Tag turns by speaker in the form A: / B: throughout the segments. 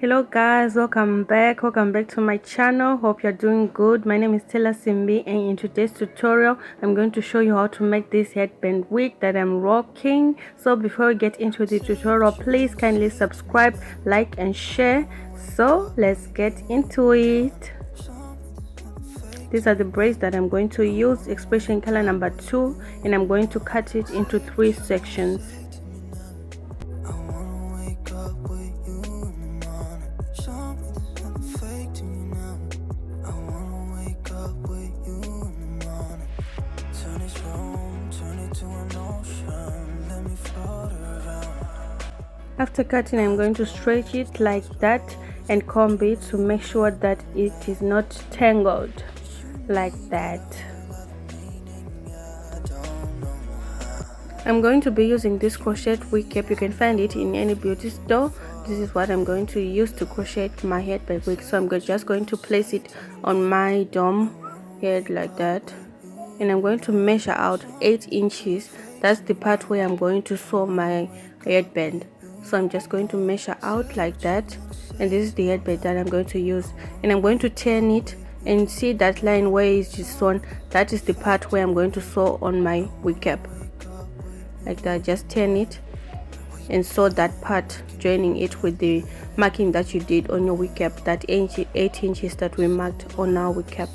A: Hello guys, welcome back to my channel. Hope you're doing good. My name is Taylor Simbi, and in today's tutorial I'm going to show you how to make this headband wig that I'm rocking. So before we get into the tutorial, please kindly subscribe, like and share. So let's get into it. These are the braids that I'm going to use, expression color number 2, and I'm going to cut it into 3 sections. After cutting, I'm going to stretch it like that and comb it to make sure that it is not tangled like that. I'm going to be using this crochet wig cap. You can find it in any beauty store. This is what I'm going to use to crochet my headband wig. So I'm just going to place it on my dome head like that, and I'm going to measure out 8 inches. That's the part where I'm going to sew my headband. So I'm just going to measure out like that, and this is the headband that I'm going to use, and I'm going to turn it and see that line where it's just sewn. That is the part where I'm going to sew on my wig cap like that. Just turn it and sew that part, joining it with the marking that you did on your wig cap, that 8 inches that we marked on our wig cap.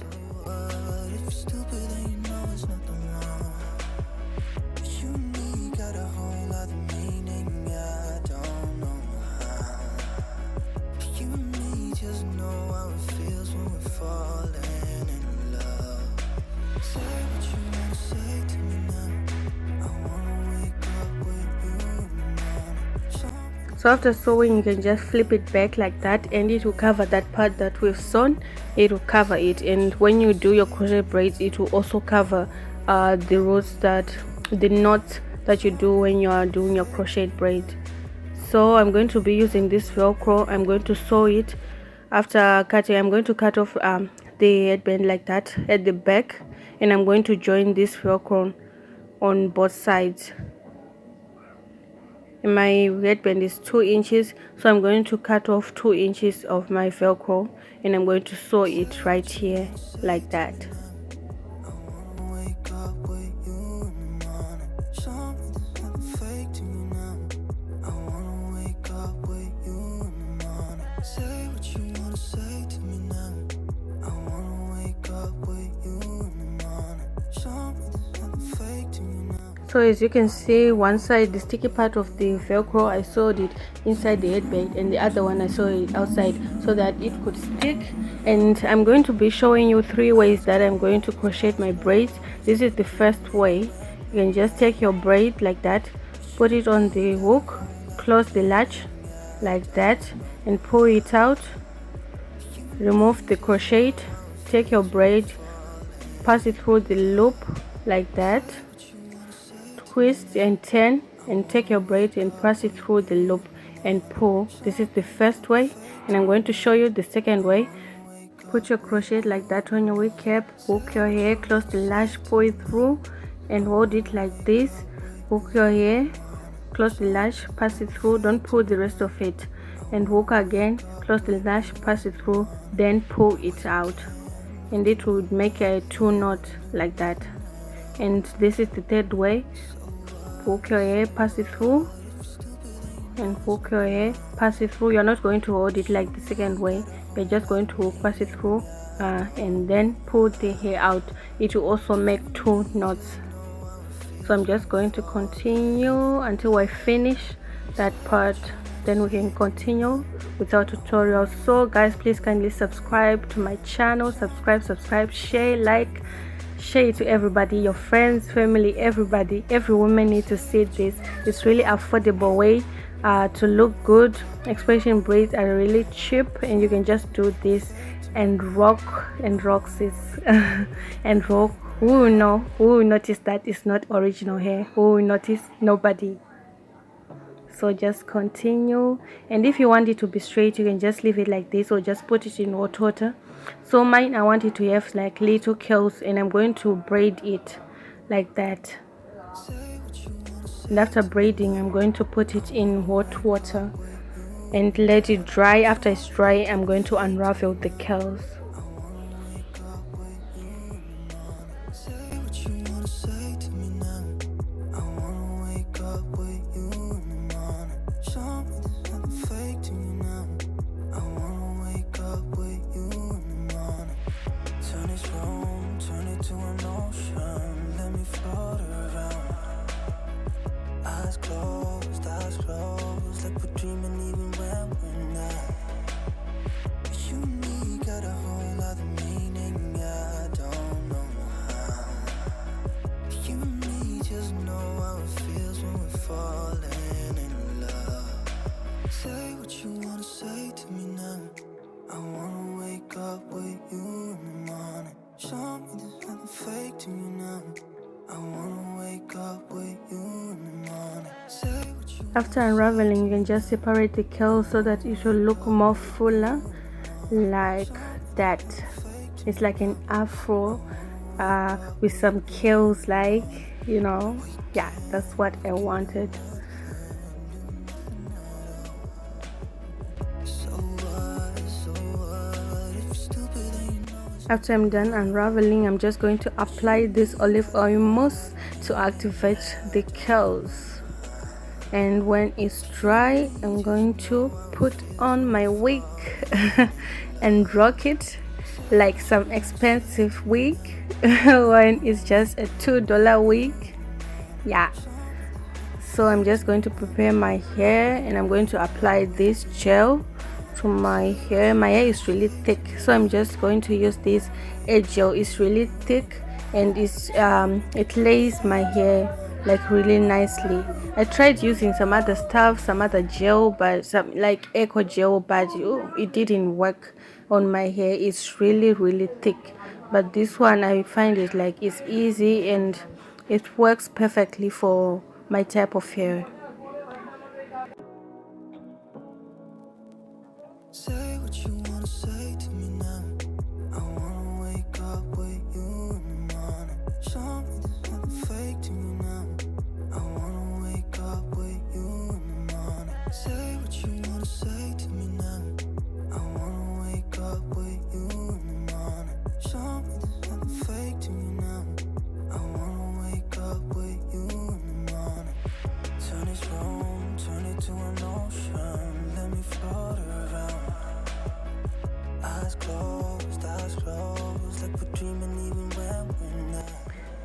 A: So after sewing, you can just flip it back like that, and it will cover that part that we've sewn. It will cover it, and when you do your crochet braids, it will also cover the rows, the knots that you do when you are doing your crochet braid. So I'm going to be using this Velcro. I'm going to sew it. After cutting, I'm going to cut off the headband like that at the back, and I'm going to join this Velcro on both sides. My headband is 2 inches, so I'm going to cut off 2 inches of my Velcro, and I'm going to sew it right here like that. So as you can see, one side, the sticky part of the Velcro, I sewed it inside the headband, and the other one I sewed it outside so that it could stick. And I'm going to be showing you 3 ways that I'm going to crochet my braids. This is the first way. You can just take your braid like that, put it on the hook, close the latch like that, and pull it out. Remove the crochet, take your braid, pass it through the loop like that, twist and turn, and take your braid and pass it through the loop and pull. This is the first way, and I'm going to show you the second way. Put your crochet like that on your wig cap, hook your hair, close the lash, pull it through and hold it like this. Hook your hair, close the lash, pass it through, don't pull the rest of it, and hook again, close the lash, pass it through, then pull it out, and it would make a 2 knot like that. And this is the third way. Hook your hair, pass it through, and hook your hair, pass it through. You're not going to hold it like the second way. You're just going to hook, pass it through, and then pull the hair out. It will also make 2 knots. So I'm just going to continue until I finish that part, then we can continue with our tutorial. So guys, please kindly subscribe to my channel. Subscribe, share, like, share it to everybody, your friends, family, everybody. Every woman needs to see this. It's really affordable way to look good. Expression braids are really cheap, and you can just do this and rock sis. And rock. Who will know? Who will notice that it's not original hair? Who will notice? Nobody. So just continue, and if you want it to be straight, you can just leave it like this or just put it in hot water. So mine, I want it to have like little curls, and I'm going to braid it like that. And after braiding, I'm going to put it in hot water and let it dry. After it's dry, I'm going to unravel the curls. After unraveling, you can just separate the curls so that it will look more fuller, like that. It's like an afro with some curls, like, you know. Yeah, that's what I wanted. After I'm done unraveling, I'm just going to apply this olive oil mousse to activate the curls. And when it's dry, I'm going to put on my wig and rock it like some expensive wig when it's just a $2 wig. Yeah, so I'm just going to prepare my hair and I'm going to apply this gel to my hair. My hair is really thick, so I'm just going to use this hair gel. It's really thick and it lays my hair like really nicely. I tried using some other stuff, some other gel, but some like eco gel, but it didn't work on my hair. It's really thick, but this one I find it like it's easy and it works perfectly for my type of hair. Say what you wanna say to me now. I wanna wake up with you in the morning. Show me there's nothing fake to me now. I wanna wake up with you in the morning. Say what you wanna say to me now. I wanna wake up with you in the morning. Show me there's nothing fake to me now. I wanna wake up with you in the morning. Turn this room, turn it to an ocean. Let me float around. Eyes closed, like we're dreaming even when we're not.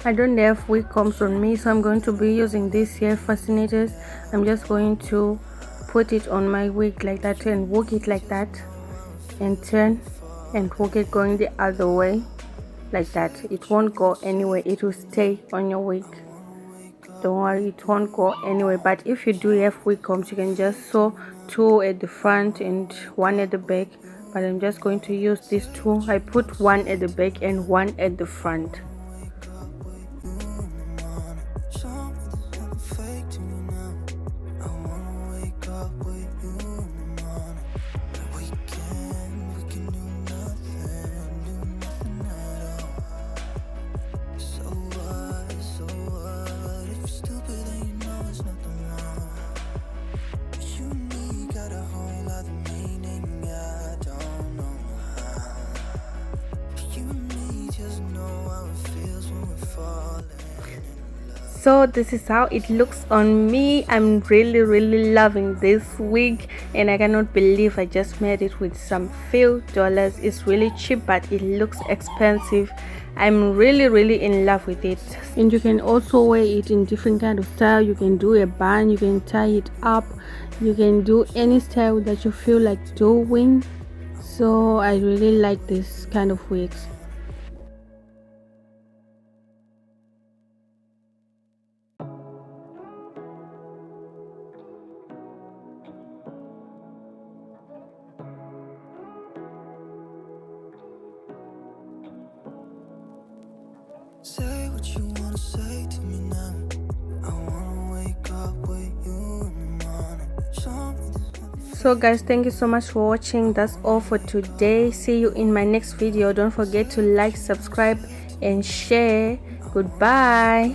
A: I don't have wig combs on me, so I'm going to be using these hair fascinators. I'm just going to put it on my wig like that and work it like that and turn and work it going the other way like that. It won't go anywhere, it will stay on your wig. Don't worry, it won't go anywhere. But if you do have wig combs, you can just sew 2 at the front and 1 at the back, but I'm just going to use these 2. I put 1 at the back and 1 at the front. So this is how it looks on me. I'm really loving this wig and I cannot believe I just made it with some few dollars. It's really cheap, but it looks expensive. I'm really in love with it. And you can also wear it in different kind of style. You can do a bun, you can tie it up, you can do any style that you feel like doing. So I really like this kind of wigs. Say what you wanna say to me now. I wanna wake up with you in the morning. Show me this. So guys, thank you so much for watching. That's all for today. See you in my next video. Don't forget to like, subscribe and share. Goodbye.